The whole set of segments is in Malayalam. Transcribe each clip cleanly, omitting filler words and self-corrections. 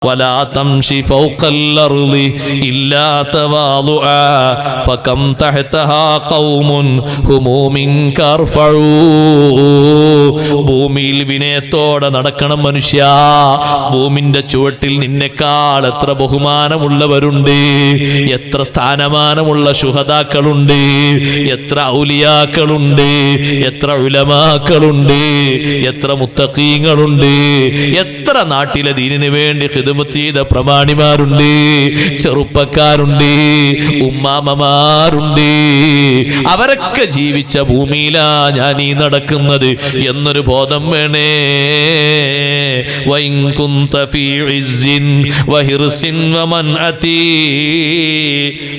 ولا تمشي فوق الأرض إلا تواضعا فكم تحتها قوم هم منك أرفعوا ഭൂമിയിൽ വിനയത്തോടെ നടക്കണം മനുഷ്യ. ഭൂമിന്റെ ചുവട്ടിൽ നിന്നെക്കാൾ എത്ര ബഹുമാനമുള്ളവരുണ്ട്, എത്ര സ്ഥാനമാനമുള്ള ശുഹദാക്കളുണ്ട്, എത്ര ഔലിയാക്കളുണ്ട്, എത്ര ഉലമാക്കളുണ്ട്, എത്ര മുത്തഖീങ്ങളുണ്ട്, എത്ര നാട്ടിലെ ദീനിന് വേണ്ടി ഖിദ്മത്ത് ചെയ്ത പ്രമാണിമാരുണ്ട്, ചെറുപ്പക്കാരുണ്ട്, ഉമ്മാമമാരുണ്ട്. അവരൊക്കെ ജീവിച്ച ഭൂമിയിലാ ഞാൻ ഈ നടക്കുന്നത് എന്നൊരു ബോധം വേണേ. വൈൻ കുന്ത ഫീ ഇസ്സിൻ വഹിർസിൻ വമൻഅതി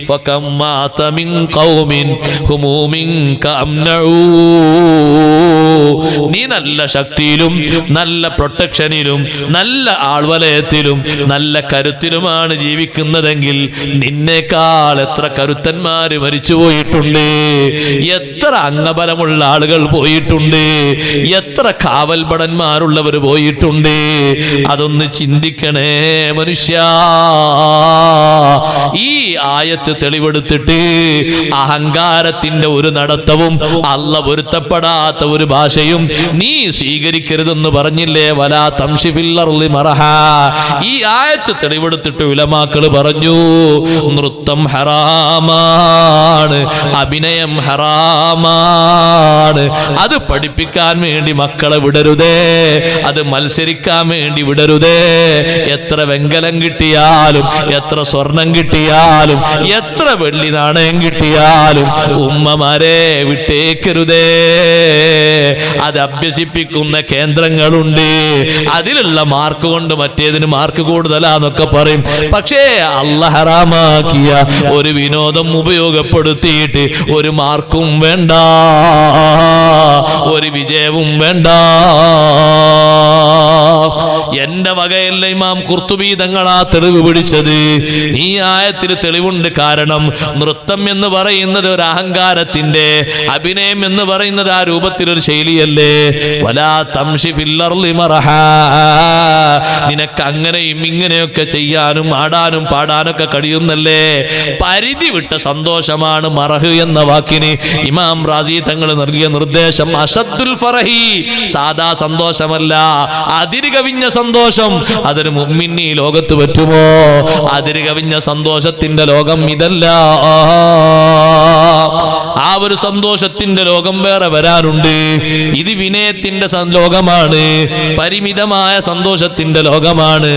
ഫകം മാത മിൻ ഖൗമിൻ ഹുമൂ മിൻക അംനഊ. നീ നല്ല ശക്തിയിലും നല്ല പ്രൊട്ടക്ഷനിലും നല്ല ആൾവലയത്തിലും നല്ല കരുത്തിലുമാണ് ജീവിക്കുന്നതെങ്കിൽ നിന്നേക്കാൾ എത്ര കരുത്തന്മാര് മരിച്ചു പോയിട്ടുണ്ട്, എത്ര അംഗബലമുള്ള ആളുകൾ പോയിട്ടുണ്ട്, എത്ര കാവൽഭടന്മാരുള്ളവർ പോയിട്ടുണ്ട്. അതൊന്ന് ചിന്തിക്കണേ മനുഷ്യ. ഈ ആയത്ത് തെളിവെടുത്തിട്ട് അഹങ്കാരത്തിന്റെ ഒരു നടത്തവും അല്ല പൊരുത്തപ്പെടാത്ത ഒരു ഭാഷയും നീ സ്വീകരിക്കരുതെന്ന് പറഞ്ഞില്ലേ? വലാ തംശി ഫിൽ അർളി മറഹാ. ഈ ആയത്ത് തെളിവെടുത്തിട്ട് ഉലമാക്കള് പറഞ്ഞു, നൃത്തം ഹറാമാണ്, അഭിനയം ഹറാമാണ്. അത് പഠിപ്പിക്കാൻ വേണ്ടി മക്കളെ വിടരുതേ, അത് മത്സരിക്കാൻ വേണ്ടി വിടരുതേ. എത്ര വെങ്കലം കിട്ടിയാലും, എത്ര സ്വർണം കിട്ടിയാലും, എത്ര വെള്ളി നാണയം കിട്ടിയാലും ഉമ്മമാരെ വിട്ടേക്കരുതേ. അത് അഭ്യസിപ്പിക്കുന്ന കേന്ദ്രങ്ങളുണ്ട്, അതിലുള്ള മാർക്ക് കൊണ്ട് മറ്റേതിന് മാർക്ക് കൂടുതലാന്നൊക്കെ പറയും. പക്ഷേ അല്ലാഹ് ഹറാമാക്കിയ ഒരു വിനോദം ഉപയോഗപ്പെടുത്തിയിട്ട് ഒരു മാർക്കും വേണ്ട, ഒരു വിജയവും വേണ്ട. എന്റെ വകയല്ല ഇമാം ഖുർത്തുബി തങ്ങളാ തെളിവ് പിടിച്ചത്. ഈ ആയത്തിൽ തെളിവുണ്ട്. കാരണം നൃത്തം എന്ന് പറയുന്നത് ഒരു അഹങ്കാരത്തിന്റെ, അഭിനയം എന്ന് പറയുന്നത് ആ രൂപത്തിലൊരു ശൈലിയല്ലേ. വലാ തംശി ഫിൽ അർളി മറഹാ. നിനക്ക് അങ്ങനെയും ഇങ്ങനെയൊക്കെ ചെയ്യാനും ആടാനും പാടാനൊക്കെ കഴിയുന്നല്ലേ. പരിധി വിട്ട സന്തോഷമാണ് മറഹ് എന്ന വാക്കിന് ഇമാം റാസി തങ്ങൾ നൽകിയ നിർദ്ദേശം. അശദ്ദുൽ ഫറഹി, സാദാ സന്തോഷമല്ല, അതിര് കവിഞ്ഞ സന്തോഷം. അതൊരു മുഅ്മിന് ഈ ലോകത്ത് പറ്റുമോ? അതിര് കവിഞ്ഞ സന്തോഷത്തിന്റെ ലോകം ഇതല്ല. ആ ഒരു സന്തോഷത്തിന്റെ ലോകം വേറെ വരാനുണ്ട്. ഇത് വിനയത്തിന്റെ ലോകമാണ്, പരിമിതമായ സന്തോഷത്തിന്റെ ലോകമാണ്.